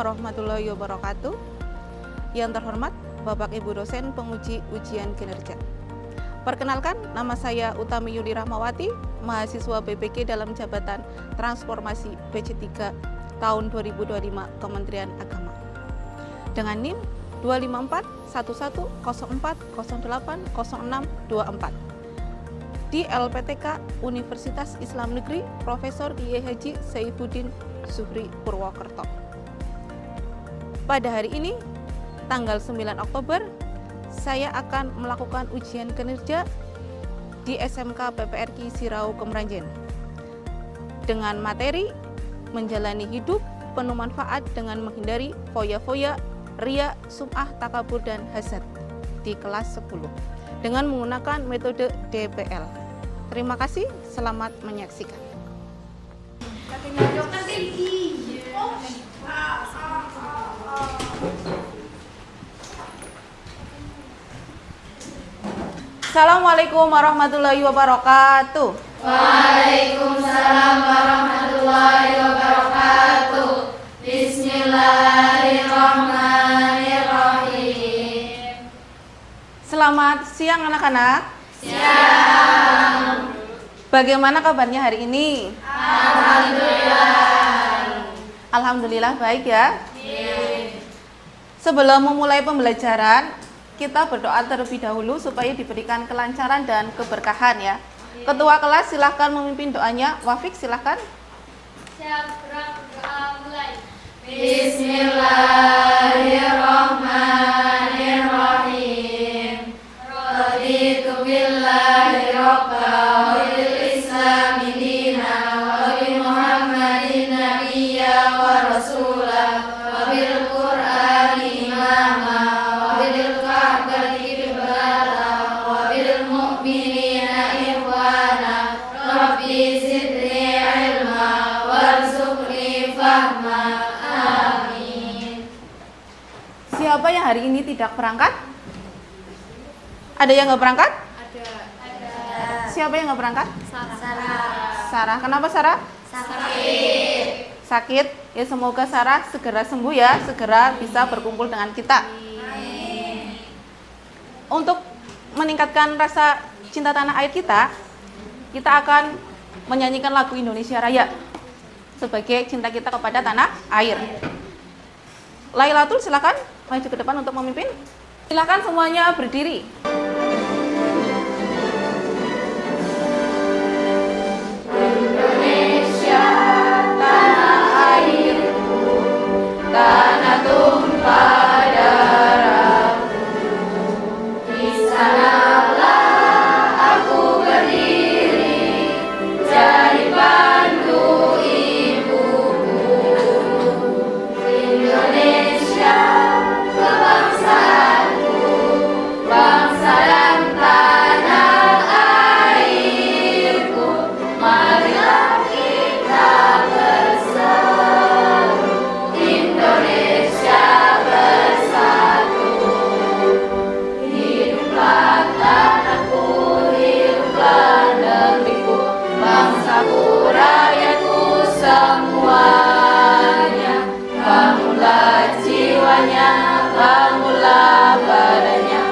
warahmatullahi wabarakatuh. Yang terhormat Bapak Ibu dosen penguji ujian kinerja. Perkenalkan, nama saya Utami Yuli Rahmawati, mahasiswa BPK dalam jabatan Transformasi PC3 tahun 2025 Kementerian Agama. Dengan NIM 2541104080624 di LPTK Universitas Islam Negeri Profesor Kiai Haji Saifuddin Zuhri Purwokerto. Pada hari ini, tanggal 9 Oktober, saya akan melakukan ujian kinerja di SMK PPRK Sirau Kemeranjen dengan materi menjalani hidup penuh manfaat dengan menghindari foya-foya, ria, sum'ah, takabur, dan hasad di kelas 10 dengan menggunakan metode DPL. Terima kasih, selamat menyaksikan. Assalamualaikum warahmatullahi wabarakatuh. Waalaikumsalam warahmatullahi wabarakatuh. Bismillahirrahmanirrahim. Selamat siang anak-anak. Siang. Bagaimana kabarnya hari ini? Alhamdulillah. Alhamdulillah baik ya. Sebelum memulai pembelajaran, kita berdoa terlebih dahulu supaya diberikan kelancaran dan keberkahan ya. Ketua kelas silahkan memimpin doanya. Wafik silahkan. Siap, doa mulai. Bismillahirrahmanirrahim. Raditu billahi rabba wa bil islami dina wa bi Muhammadin nabiyya wa rasulah wa bil Qur'ani imama wa bil Ka'bati qiblata wa bil mu'minina ikhwana. Rabbi zidni ilma warzuqni fahma. Amin. Siapa yang hari ini tidak berangkat? Ada yang nggak berangkat? Ada. Siapa yang nggak berangkat? Sarah. Sarah. Kenapa Sarah? Sakit. Sakit. Ya semoga Sarah segera sembuh ya, segera bisa berkumpul dengan kita. Amin. Untuk meningkatkan rasa cinta tanah air kita akan menyanyikan lagu Indonesia Raya sebagai cinta kita kepada tanah air. Lailatul silakan maju ke depan untuk memimpin. Silakan semuanya berdiri. Indonesia tanah airku, tanah tumpah darahku. Di sanalah aku berdiri, jadi pandu ibuku. Indonesia kebangsaanku, bangsa dan tanah airku. Marilah kita bersatu, Indonesia bersatu. Hiduplah tanahku, hiduplah negeriku, bangsaku, rakyatku semuanya. Bangunlah jiwanya, bangunlah badannya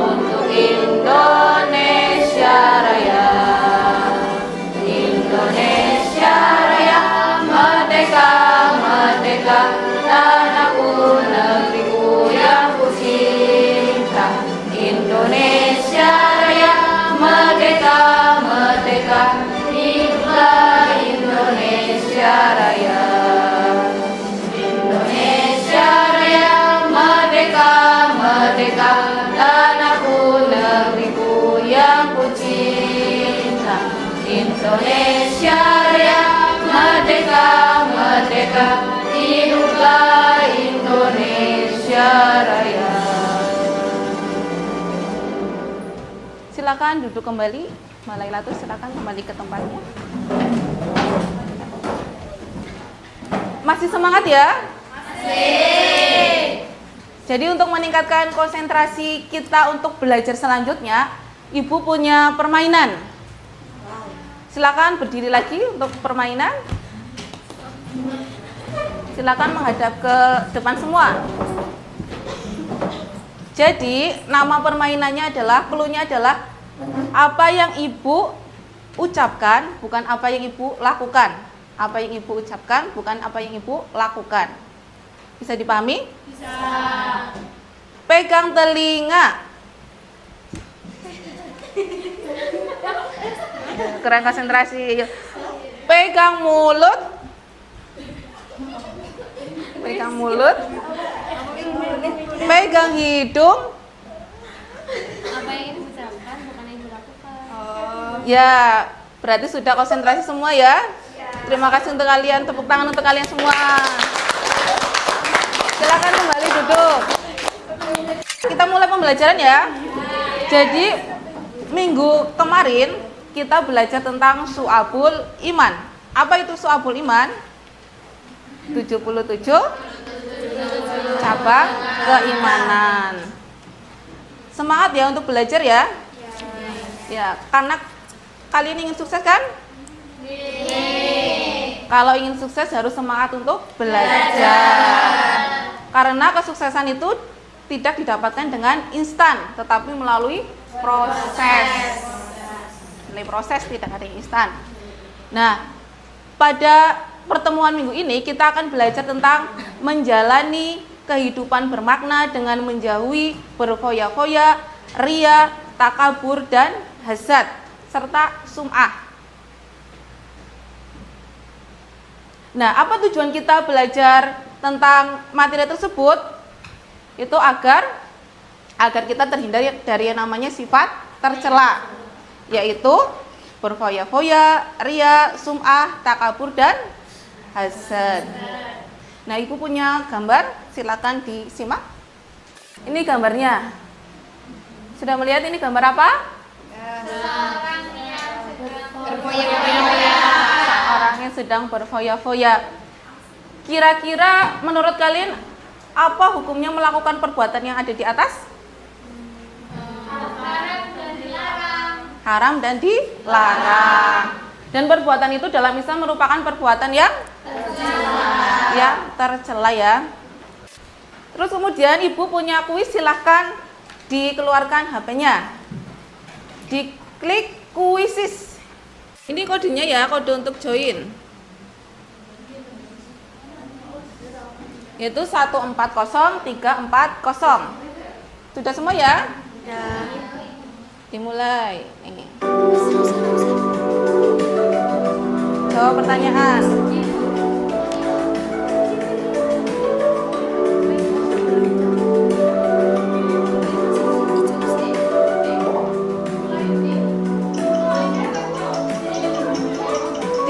untuk Indonesia Raya. Indonesia Raya, merdeka, merdeka, tanahku, negeriku yang ku cinta. Indonesia Raya, merdeka, merdeka, hiduplah Indonesia Raya. Indonesia Raya, merdeka, merdeka, tanahku, negeriku yang ku cinta. Indonesia Raya, merdeka, merdeka, hiduplah Indonesia Raya. Silakan duduk kembali. Malailatul silakan kembali ke tempatnya. Masih semangat ya? Masih. Jadi untuk meningkatkan konsentrasi kita untuk belajar selanjutnya, Ibu punya permainan. Silakan berdiri lagi untuk permainan. Silakan menghadap ke depan semua. Jadi, nama permainannya adalah, clue-nya adalah apa yang Ibu ucapkan, bukan apa yang Ibu lakukan. Apa yang Ibu ucapkan, bukan apa yang Ibu lakukan. Bisa dipahami? Bisa. Pegang telinga. Kurang konsentrasi. Pegang mulut. Pegang mulut. Pegang hidung. Apa yang Ibu ucapkan, bukan yang Ibu lakukan. Ya, berarti sudah konsentrasi semua ya. Terima kasih untuk kalian, tepuk tangan untuk kalian semua. Silakan kembali duduk. Kita mulai pembelajaran ya. Jadi minggu kemarin kita belajar tentang Syu'abul Iman. Apa itu Syu'abul Iman? 77 cabang keimanan. Semangat ya untuk belajar ya. Ya, karena kalian ingin sukses kan? Kalau ingin sukses harus semangat untuk belajar. Karena kesuksesan itu tidak didapatkan dengan instan, tetapi melalui proses. Melalui proses, tidak ada yang instan. Nah, pada pertemuan minggu ini kita akan belajar tentang menjalani kehidupan bermakna dengan menjauhi berfoya-foya, ria, takabur, dan hasad, serta sum'ah. Nah, apa tujuan kita belajar tentang materi tersebut? Itu agar kita terhindar dari yang namanya sifat tercela, yaitu berfoya-foya, ria, sum'ah, takabur, dan hasad. Nah, Ibu punya gambar, silakan disimak. Ini gambarnya. Sudah melihat ini gambar apa? Orangnya sedang berfoya-foya. Kira-kira menurut kalian apa hukumnya melakukan perbuatan yang ada di atas? Haram dan dilarang. Dan perbuatan itu dalam Islam merupakan perbuatan yang tercela ya. Terus kemudian Ibu punya kuis, silahkan dikeluarkan HP-nya. Diklik kuisis. Ini kodenya ya, kode untuk join. Yaitu 140340. Sudah semua ya? Ya. Dimulai. Jawab pertanyaan.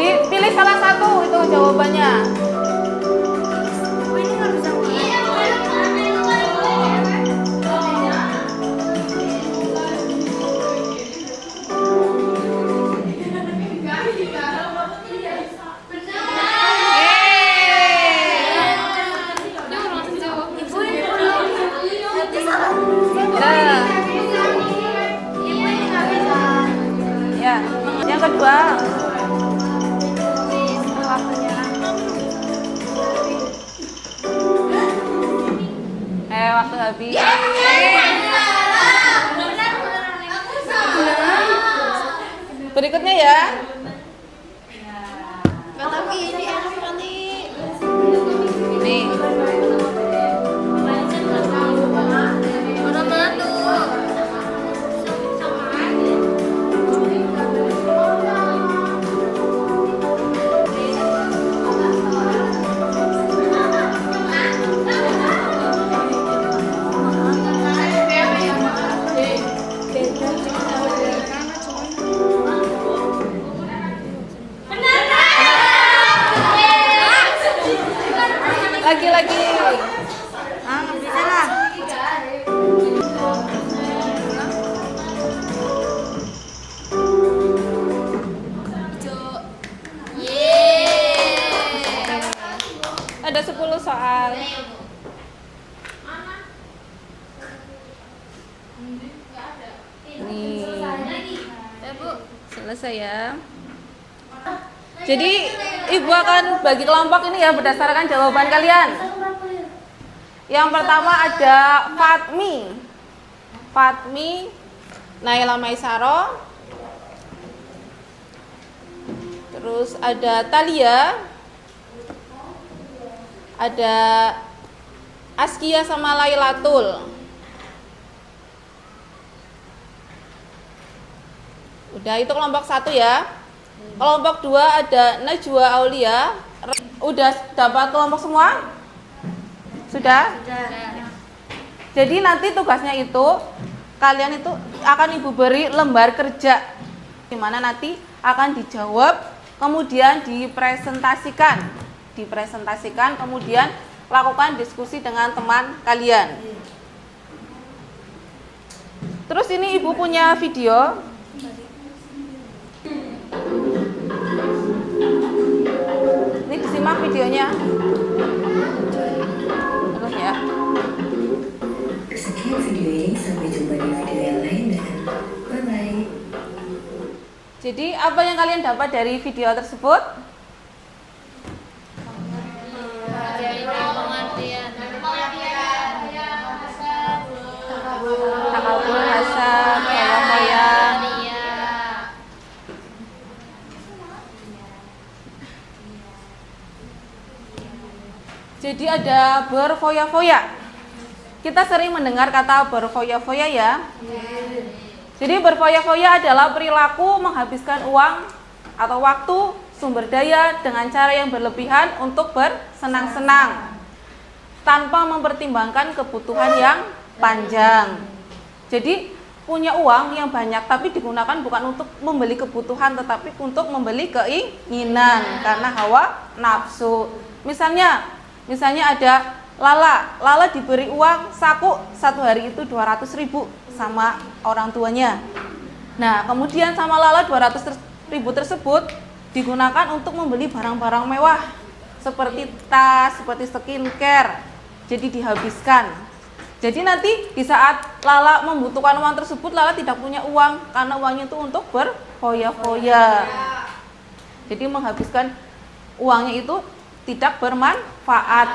Dipilih salah satu itu jawabannya. Ya, yang kedua. Waktu habis. Berikutnya ya. Nih. Lagi-lagi. Nggak bisa lah. Ada 10 soal. Nih. Selesai ya. Jadi Ibu akan bagi kelompok ini ya berdasarkan jawaban kalian. Yang pertama ada Fatmi. Fatmi Naila Maisaro. Terus ada Talia. Ada Askia sama Lailatul. Udah, itu kelompok 1 ya. Kelompok 2 ada Najwa Aulia. Udah dapat kelompok semua? Sudah? Jadi nanti tugasnya itu kalian itu akan Ibu beri lembar kerja, di mana nanti akan dijawab, kemudian dipresentasikan, kemudian lakukan diskusi dengan teman kalian. Terus ini Ibu punya video. Ini disimak videonya. Terus ya. Sekian video ini, sampai jumpa di video yang lain dan bye-bye. Jadi apa yang kalian dapat dari video tersebut? Takabur, hasad, foya-foya. Jadi ada berfoya-foya. Kita sering mendengar kata berfoya-foya ya. Jadi berfoya-foya adalah perilaku menghabiskan uang atau waktu, sumber daya dengan cara yang berlebihan untuk bersenang-senang tanpa mempertimbangkan kebutuhan yang panjang. Jadi punya uang yang banyak tapi digunakan bukan untuk membeli kebutuhan tetapi untuk membeli keinginan karena hawa nafsu. Misalnya ada Lala diberi uang saku 1 hari itu 200.000 sama orang tuanya. Nah, kemudian sama Lala 200.000 tersebut digunakan untuk membeli barang-barang mewah seperti tas, seperti skincare. Jadi dihabiskan. Jadi nanti di saat Lala membutuhkan uang tersebut, Lala tidak punya uang karena uangnya itu untuk berfoya-foya. Jadi menghabiskan uangnya itu tidak bermanfaat.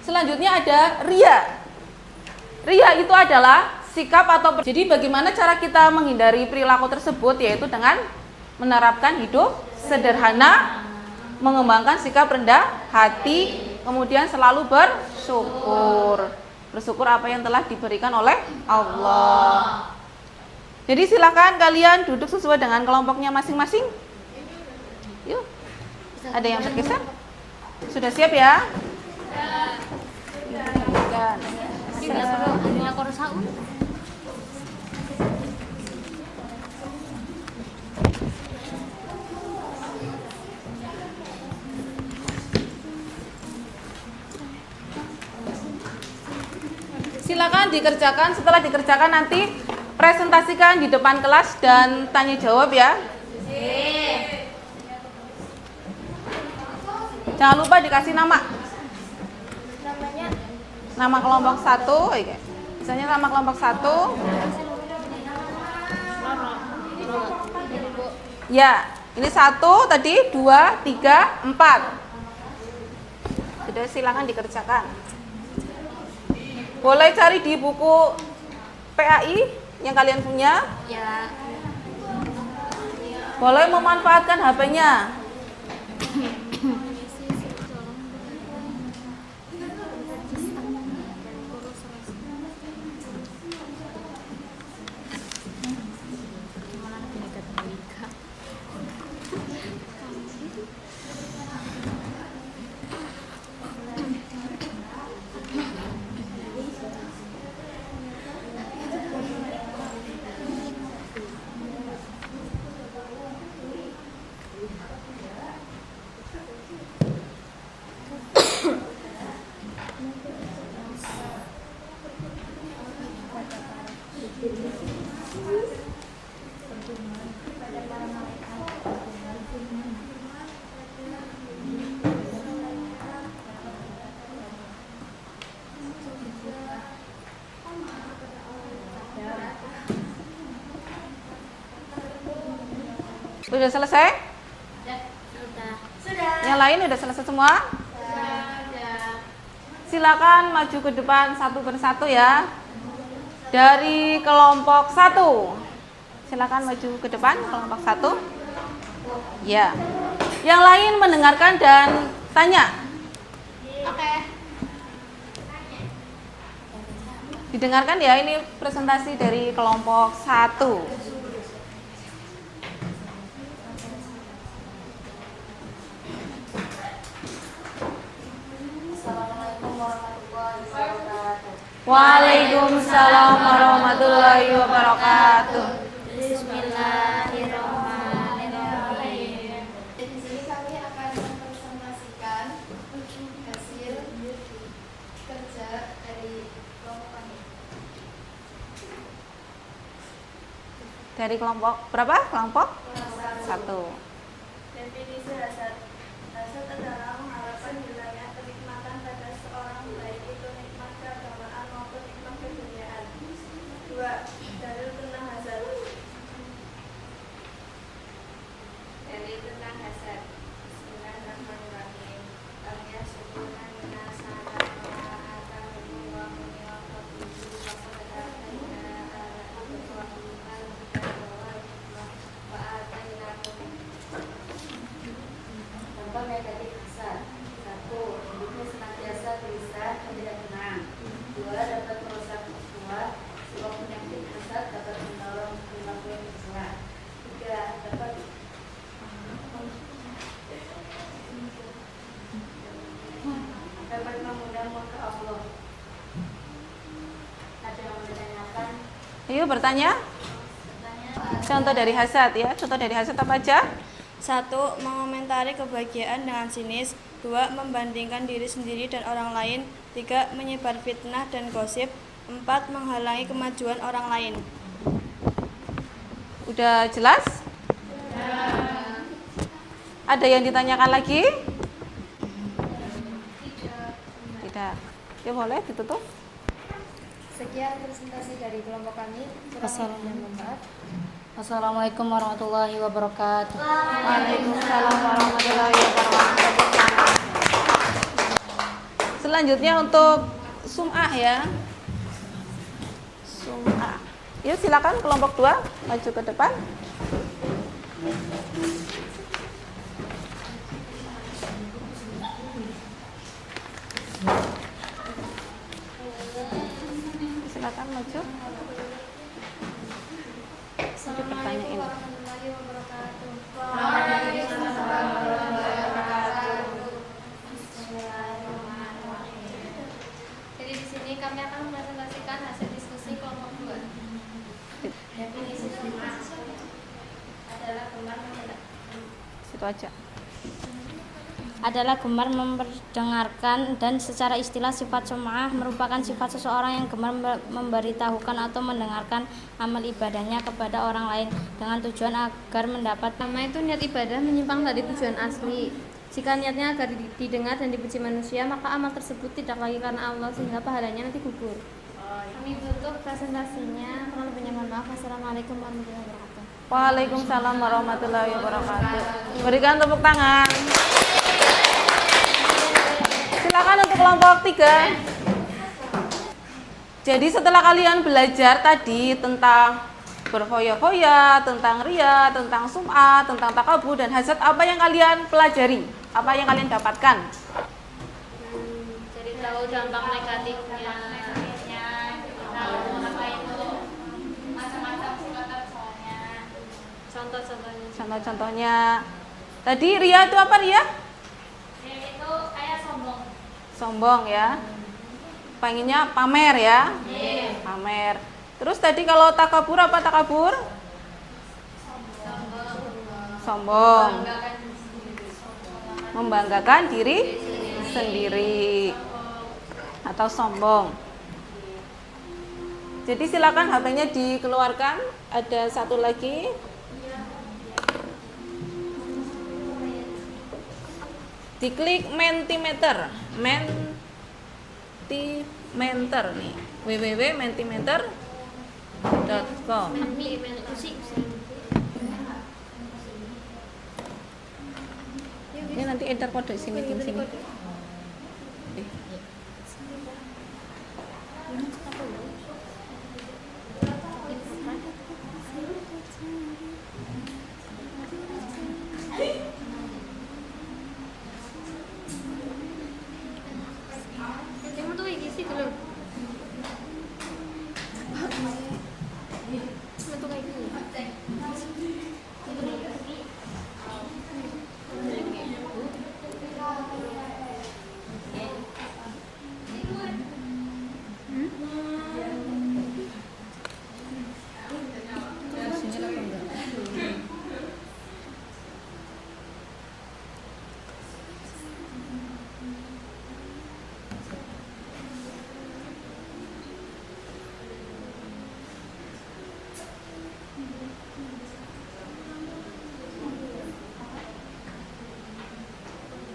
Selanjutnya ada ria. Ria itu adalah sikap atau jadi bagaimana cara kita menghindari perilaku tersebut, yaitu dengan menerapkan hidup sederhana, mengembangkan sikap rendah hati, kemudian selalu bersyukur. Bersyukur apa yang telah diberikan oleh Allah. Jadi silakan kalian duduk sesuai dengan kelompoknya masing-masing. Yuk. Ada yang bergeser? Sudah siap ya? Silakan dikerjakan. Setelah dikerjakan nanti presentasikan di depan kelas dan tanya jawab ya. Jangan lupa dikasih nama. Nama kelompok 1, misalnya nama kelompok 1. Ya, ini 1 tadi, 2, 3, 4. Sudah, silakan dikerjakan. Boleh cari di buku PAI yang kalian punya. Ya. Boleh memanfaatkan HP-nya. Sudah selesai? Sudah. Yang lain udah selesai semua? Sudah. Silakan maju ke depan satu persatu ya. Dari kelompok 1. Silakan maju ke depan kelompok 1. Ya. Yang lain mendengarkan dan tanya. Oke. Didengarkan ya, ini presentasi dari kelompok 1. Waalaikumsalam warahmatullahi wabarakatuh. Bismillahirrahmanirrahim. Di sini kami akan mempresentasikan hasil kerja dari kelompok kami. Dari kelompok berapa? Kelompok 1. Definisi hasad. Hasad adalah mengharapkan wilayah kenikmatan pada seorang, baik itu nikmat keagamaan maupun nikmat keduniaan. 2. Dalil tentang hasad. Dalil tentang hasad. Bismillahirrahmanirrahim. Kami syukuran minasana wa atahu wa minna fadlihi wa qad ataina wa atainakum. Contoh negatif hasad. 1. Hidupnya senantiasa gelisah dan tidak tenang. 2. Dapat merusak tua. Sebab penyakit hasad dapat mendorong perilaku yang tercela. 3. Dapat mengundang murka Allah. Ada yang menanyakan. Ayo bertanya. Contoh dari hasad ya. Contoh dari hasad apa aja? 1. Mengomentari kebahagiaan dengan sinis. 2. Membandingkan diri sendiri dan orang lain. 3. Menyebar fitnah dan gosip. 4. Menghalangi kemajuan orang lain. Udah jelas? Ada yang ditanyakan lagi? Tidak. Ya boleh ditutup. Sekian presentasi dari kelompok kami. Assalamualaikum warahmatullahi wabarakatuh. Waalaikumsalam warahmatullahi wabarakatuh. Selanjutnya untuk sum'ah ya. Sum'ah. Yuk silakan kelompok 2 maju ke depan. Silakan maju. Assalamualaikum warahmatullahi wabarakatuh. Jadi di sini kami akan mempresentasikan hasil diskusi kelompok 2. Definisi sum'ah adalah gemar memperdengarkan, dan secara istilah sifat sum'ah merupakan sifat seseorang yang gemar memberitahukan atau mendengarkan amal ibadahnya kepada orang lain dengan tujuan agar mendapat. Pertama itu niat ibadah menyimpang dari tujuan asli. Jika niatnya agar didengar dan dipuji manusia, maka amal tersebut tidak lagi karena Allah sehingga pahalanya nanti gugur. Kami tutup presentasinya. Kurang lebihnya mohon maaf. Wassalamualaikum warahmatullahi wabarakatuh. Waalaikumsalam warahmatullahi wabarakatuh. Berikan tepuk tangan. Silakan untuk kelompok 3. Jadi setelah kalian belajar tadi tentang berfoya-foya, tentang ria, tentang sum'ah, tentang takabur dan hasad, apa yang kalian pelajari? Apa yang kalian dapatkan? Jadi tahu dampak negatifnya, tahu apa itu macam-macam sifat soalnya. Contoh-contohnya. Contoh-contohnya. Tadi ria itu apa ria? Itu kayak sombong. Sombong ya. Pengennya pamer ya. Pamer. Terus tadi kalau takabur apa takabur? Sombong. Membanggakan diri sendiri atau sombong. Jadi silakan HP-nya dikeluarkan. Ada satu lagi. Diklik Mentimeter. Mentimeter nih. www.mentimeter.com. Ini nanti enter kode sini tim sini. Kamu tuh ini sih dulu. Kamu tuh kayak gini.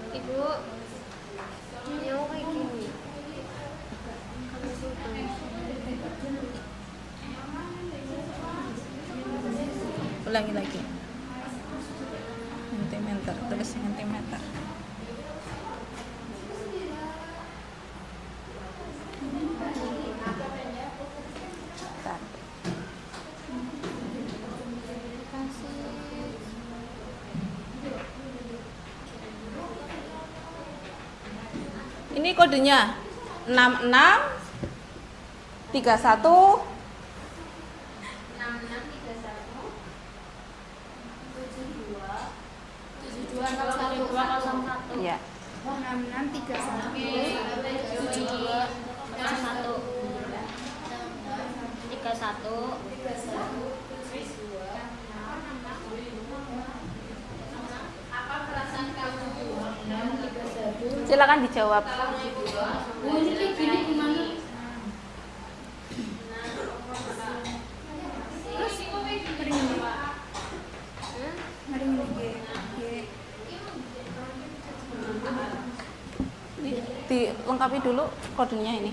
Ibu, ini aku kayak gini. Kamu simpan. Ulangi lagi. Sentimeter, tulis sentimeter. Bentar. Ini kodenya 66 31 ya. 31 Silakan dijawab. Dilengkapi dulu kodenya ini.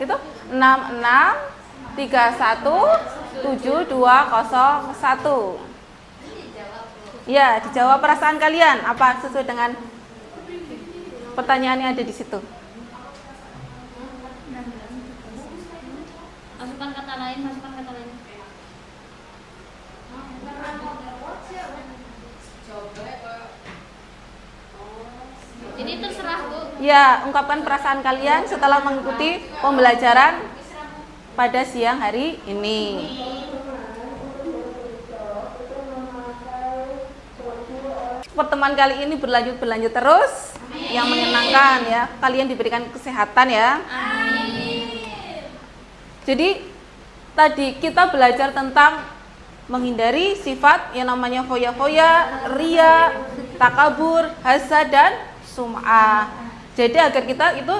Itu 66317201. Ya, dijawab perasaan kalian apa sesuai dengan pertanyaan yang ada di situ. Masukkan kata lain, masukkan kata lain. Ini terserah, Bu. Ya, ungkapkan perasaan kalian setelah mengikuti pembelajaran pada siang hari ini. Pertemuan kali ini berlanjut terus, yang menyenangkan ya. Kalian diberikan kesehatan ya. Jadi tadi kita belajar tentang menghindari sifat yang namanya foya-foya, ria, takabur, hasad dan sum'ah. Jadi agar kita itu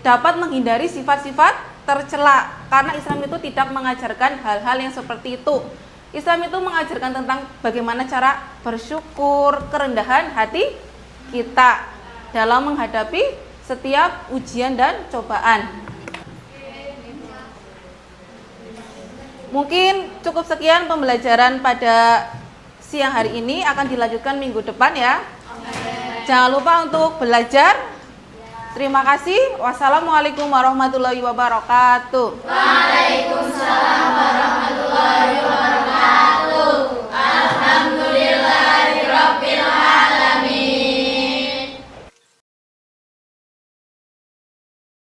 dapat menghindari sifat-sifat tercela, karena Islam itu tidak mengajarkan hal-hal yang seperti itu. Islam itu mengajarkan tentang bagaimana cara bersyukur, kerendahan hati kita dalam menghadapi setiap ujian dan cobaan. Mungkin cukup sekian pembelajaran pada siang hari ini, akan dilanjutkan minggu depan ya. Jangan lupa untuk belajar. Terima kasih. Wassalamualaikum warahmatullahi wabarakatuh. Waalaikumsalam warahmatullahi wabarakatuh.